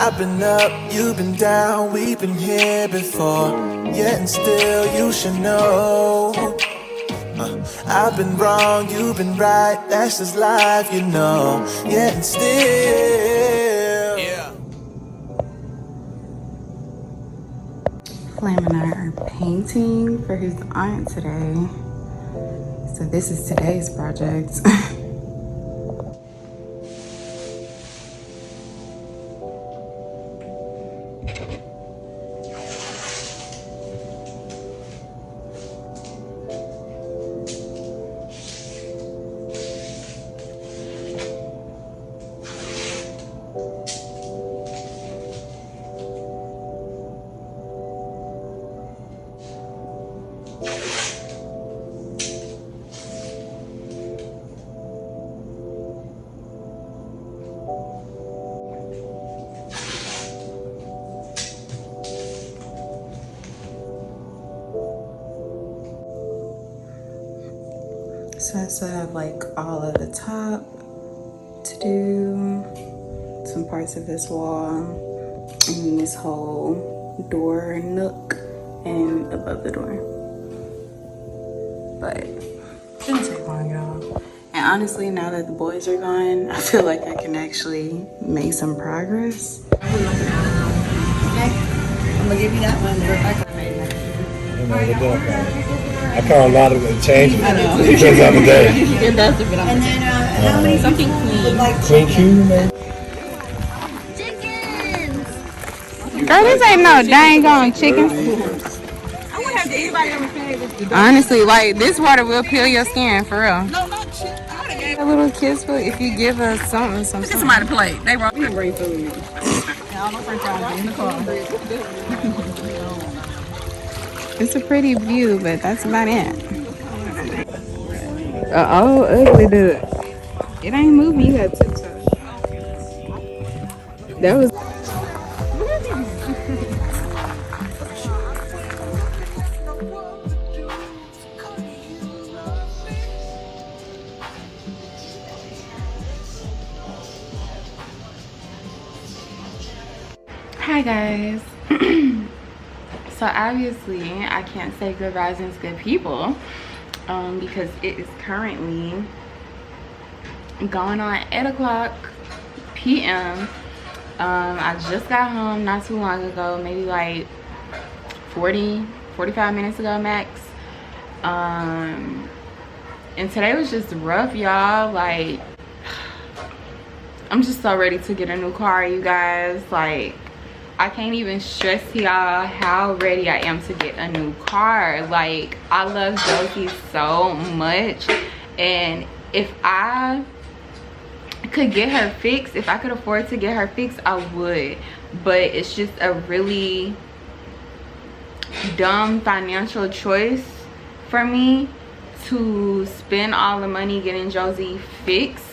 I've been up, you've been down, we've been here before. Yeah, and still you should know. I've been wrong, you've been right, that's just life, you know. Yeah, and still. Yeah. Flam and I are painting for his aunt today. So this is today's project. So I still have like all of the top to do, some parts of this wall, and this whole door nook and above the door. But it shouldn't take long, y'all. And honestly, now that the boys are gone, I feel like I can actually make some progress. I'm gonna give you that one. Rebecca made that. I call a lot of the changes. I know. Depends on the day. It does depend on the day. How many something clean? Clean Q, man. Girl, this ain't no dang on chicken. I wonder if anybody ever paid this. Honestly, like this water will peel your skin for real. No, not chicken. A little kiss for if you give us something. Look at somebody plate. They wrong. We didn't bring food. All my friends are in the car. It's a pretty view, but that's about it. Oh, ugly dude. It ain't moving. You got TikTok. That was. Hi guys. So obviously I can't say good risings, good people, because it is currently going on 8 p.m. I just got home not too long ago, maybe like 45 minutes ago max. And today was just rough, y'all. Like, I'm just so ready to get a new car, you guys. Like, I can't even stress to y'all how ready I am to get a new car. Like, I love Josie so much, and if I could get her fixed, if I could afford to get her fixed, I would. But it's just a really dumb financial choice for me to spend all the money getting Josie fixed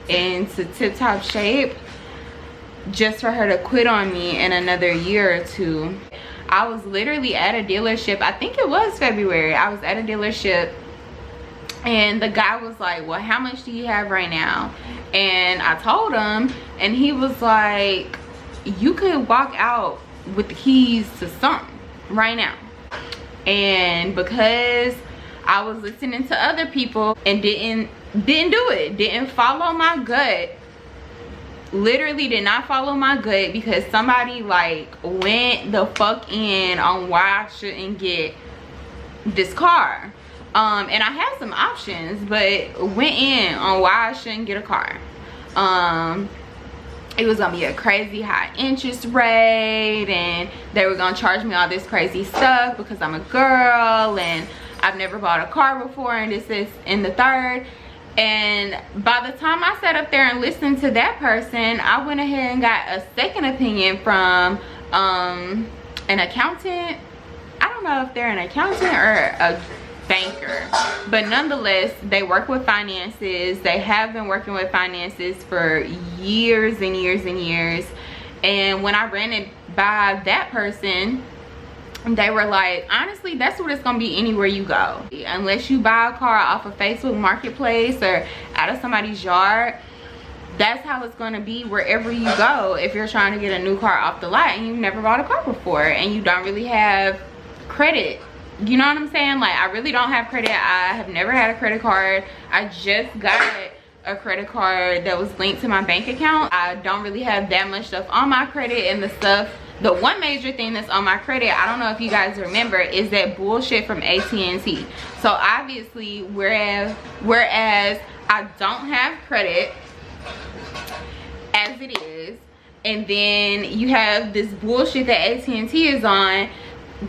into tip-top shape just for her to quit on me in another year or two. I was literally at a dealership, I think it was February. I was at a dealership and the guy was like, well, how much do you have right now? And I told him, and he was like, you could walk out with the keys to something right now. And because I was listening to other people and didn't do it, didn't follow my gut, literally did not follow my gut, because somebody like went the fuck in on why I shouldn't get this car. And I had some options, but went in on why I shouldn't get a car. It was gonna be a crazy high interest rate, and they were gonna charge me all this crazy stuff because I'm a girl and I've never bought a car before, and this is in the third. And by the time I sat up there and listened to that person, I went ahead and got a second opinion from an accountant. I don't know if they're an accountant or a banker, but nonetheless, they work with finances. They have been working with finances for years and years and years. And when I ran it by that person, they were like, honestly, that's what it's gonna be anywhere you go. Unless you buy a car off of Facebook Marketplace or out of somebody's yard, that's how it's going to be wherever you go if you're trying to get a new car off the lot and you've never bought a car before and you don't really have credit. You know what I'm saying? Like, I really don't have credit. I have never had a credit card. I just got a credit card that was linked to my bank account. I don't really have that much stuff on my credit, and the one major thing that's on my credit, I don't know if you guys remember, is that bullshit from AT&T. So obviously, whereas I don't have credit as it is, and then you have this bullshit that AT&T is on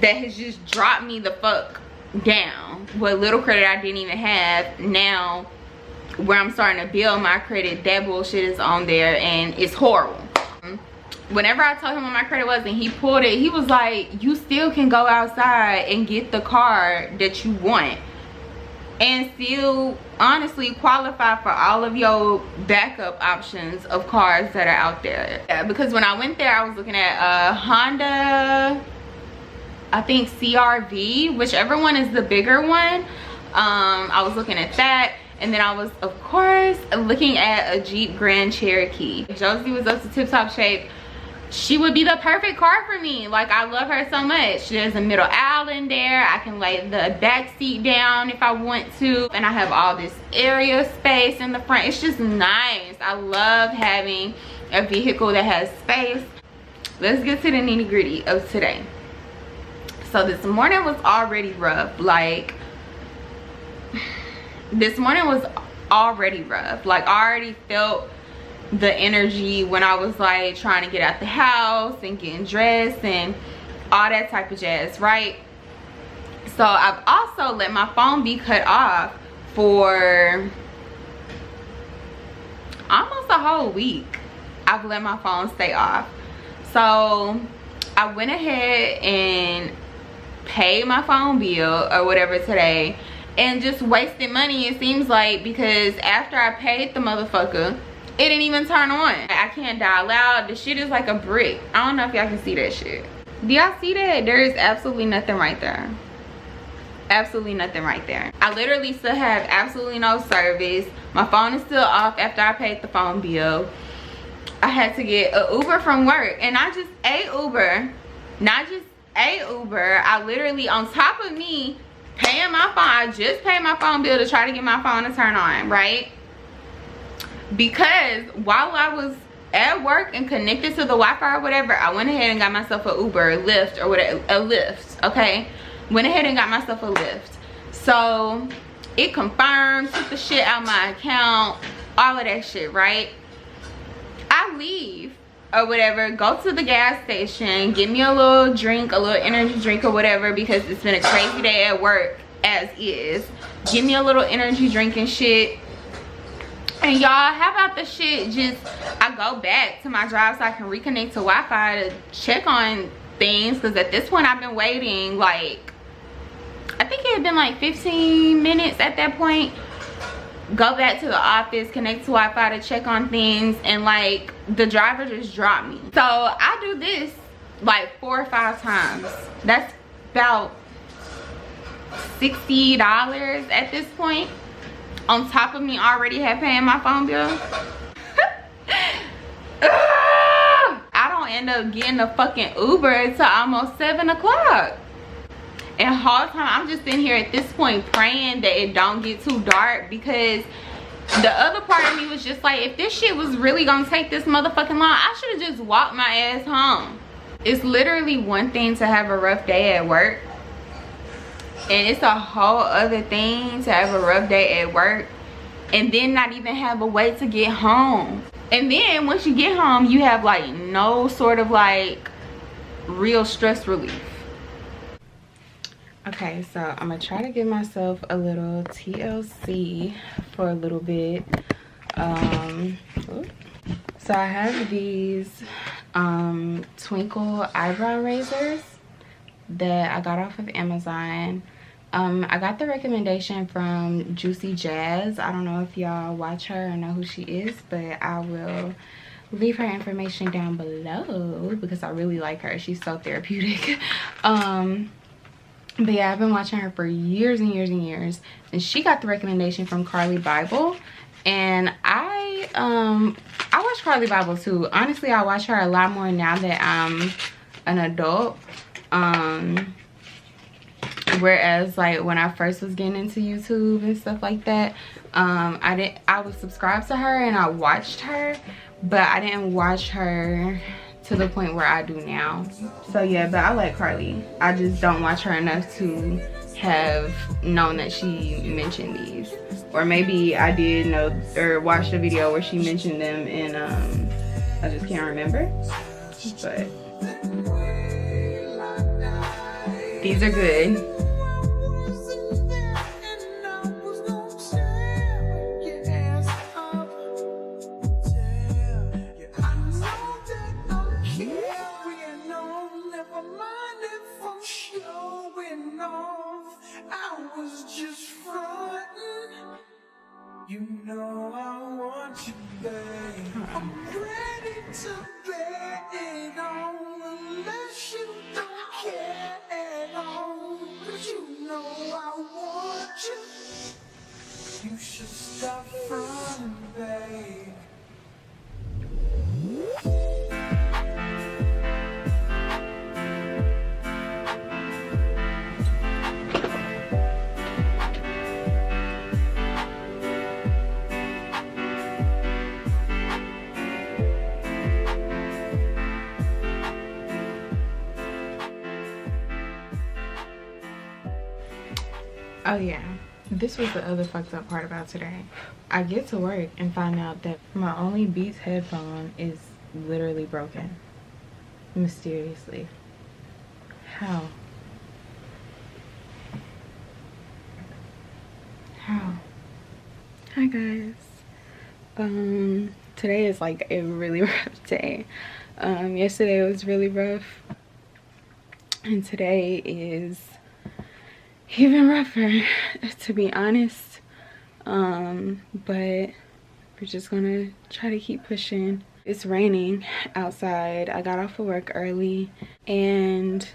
that has just dropped me the fuck down. What little credit I didn't even have, now where I'm starting to build my credit, that bullshit is on there and it's horrible. Whenever I told him what my credit was and he pulled it, he was like, you still can go outside and get the car that you want and still honestly qualify for all of your backup options of cars that are out there. Yeah, because when I went there, I was looking at a Honda, I think CRV, whichever one is the bigger one. I was looking at that, and then I was, of course, looking at a Jeep Grand Cherokee. Josie was up to Tip Top Shape. She would be the perfect car for me. Like, I love her so much. There's a middle aisle in there. I can lay the back seat down if I want to, and I have all this area space in the front. It's just nice. I love having a vehicle that has space. Let's get to the nitty-gritty of today. So this morning was already rough. Like, this morning was already rough. Like, I already felt the energy when I was like trying to get out the house and getting dressed and all that type of jazz, right? So I've also let my phone be cut off for almost a whole week. I've let my phone stay off. So I went ahead and paid my phone bill or whatever today and just wasted money, it seems like, because after I paid the motherfucker, it didn't even turn on. I can't dial out. The shit is like a brick. I don't know if y'all can see that shit. Do y'all see that? There is absolutely nothing right there. Absolutely nothing right there. I literally still have absolutely no service. My phone is still off after I paid the phone bill. I had to get an Uber from work, and I just ate Uber. Not just a Uber. I literally, on top of me paying my phone, I just paid my phone bill to try to get my phone to turn on, right? Because while I was at work and connected to the Wi-Fi or whatever, I went ahead and got myself a Uber, Lyft, or whatever, a Lyft, okay? Went ahead and got myself a Lyft. So it confirmed, took the shit out my account, all of that shit, right? I leave or whatever, go to the gas station, get me a little drink, a little energy drink or whatever, because it's been a crazy day at work as is. Give me a little energy drink and shit. And y'all, how about the shit just, I go back to my job so I can reconnect to Wi-Fi to check on things, because at this point I've been waiting like, I think it had been like 15 minutes at that point. Go back to the office, connect to Wi-Fi to check on things, and like the driver just dropped me. So I do this like 4 or 5 times. That's about $60 at this point, on top of me already have paying my phone bill. I don't end up getting a fucking Uber until almost 7 o'clock. And the whole time I'm just in here at this point praying that it don't get too dark, because the other part of me was just like, if this shit was really gonna take this motherfucking long, I should have just walked my ass home. It's literally one thing to have a rough day at work, and it's a whole other thing to have a rough day at work and then not even have a way to get home. And then once you get home, you have like no sort of like real stress relief. Okay, so I'm gonna try to give myself a little TLC for a little bit. So I have these twinkle eyebrow razors that I got off of Amazon. I got the recommendation from Juicy Jazz. I don't know if y'all watch her or know who she is, but I will leave her information down below because I really like her. She's so therapeutic. But yeah, I've been watching her for years and years and years, and she got the recommendation from Carly Bible, and I I watch Carly Bible too. Honestly, I watch her a lot more now that I'm an adult. Whereas like when I first was getting into YouTube and stuff like that, I was subscribed to her and I watched her, but I didn't watch her to the point where I do now. So yeah, but I like Carly. I just don't watch her enough to have known that she mentioned these. Or maybe I did know or watched a video where she mentioned them and I just can't remember. But these are good. You know I want you, babe. I'm ready to bet it on unless you don't care at all. But you know I want you. You should stop running, babe. Oh yeah, this was the other fucked up part about today. I get to work and find out that my only Beats headphone is literally broken. Mysteriously. How? How? Hi guys. Today is like a really rough day. Yesterday was really rough. And today is even rougher, to be honest. But we're just gonna try to keep pushing. It's raining outside. I got off of work early and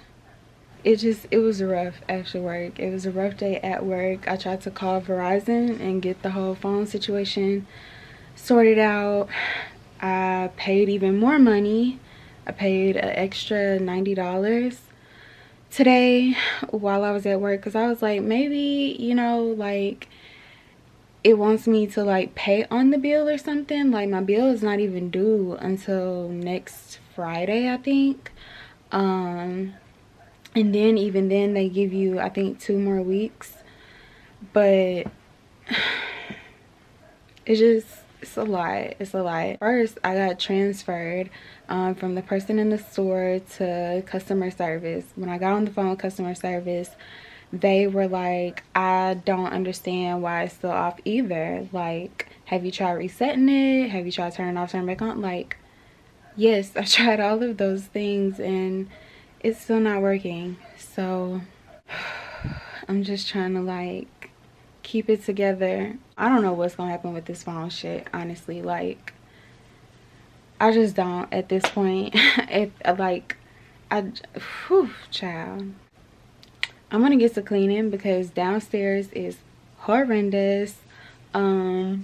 it was rough after work. It was a rough day at work. I tried to call Verizon and get the whole phone situation sorted out. I paid even more money. I paid an extra $90 today while I was at work because I was like, maybe, you know, like it wants me to like pay on the bill or something. Like my bill is not even due until next Friday, I think. And then even then they give you, I think, 2 more weeks. But it's a lot. It's a lot. First, I got transferred from the person in the store to customer service. When I got on the phone with customer service, they were like, I don't understand why it's still off either. Like, have you tried resetting it? Have you tried turning it off, turning it back on? Like, yes, I tried all of those things and it's still not working. So I'm just trying to like keep it together. I don't know what's gonna happen with this phone shit, honestly. Like, I just don't at this point. Child, I'm gonna get to cleaning because downstairs is horrendous. The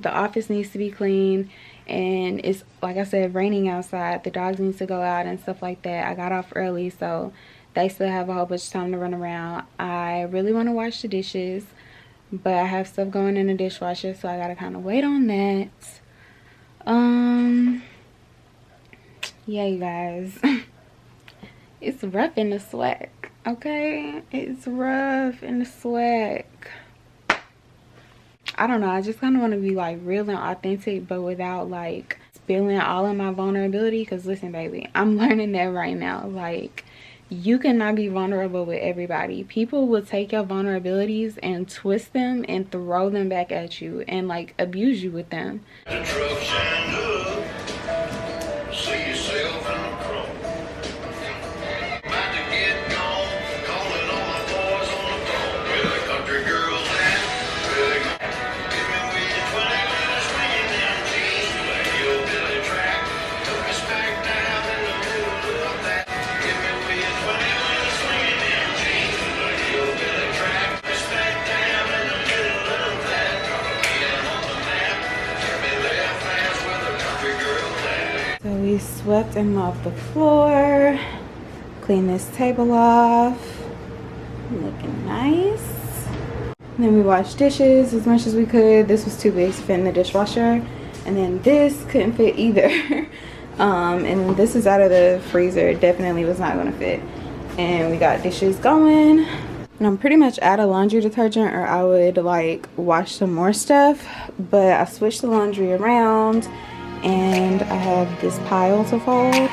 office needs to be clean, and it's, like I said, raining outside. The dogs need to go out and stuff like that. I got off early, so they still have a whole bunch of time to run around. I really want to wash the dishes, but I have stuff going in the dishwasher, so I gotta kind of wait on that. Yeah, you guys. It's rough in the swag, okay? It's rough in the swag. I don't know, I just kind of want to be like real and authentic, but without like spilling all of my vulnerability. Because listen, baby, I'm learning that right now. Like, you cannot be vulnerable with everybody. People will take your vulnerabilities and twist them and throw them back at you and like abuse you with them. The truck shined up. See yourself in the crowd. About to get gone. Calling all my boys on the phone. Where the country girls at? Where they go? Give me with your 20 minutes, swinging them jeans to a hillbilly track. Took us back down in the middle of that. Give me with your 20 minutes, swinging them jeans to a hillbilly track. Took us back down in the middle of that. Gonna get on the map. Give me that. So we swept and mopped the floor, cleaned this table off, looking nice. And then we washed dishes as much as we could. This was too big to fit in the dishwasher. And then this couldn't fit either. And then this is out of the freezer. It definitely was not gonna fit. And we got dishes going. And I'm pretty much out of laundry detergent, or I would like wash some more stuff. But I switched the laundry around and I have this pile to fold.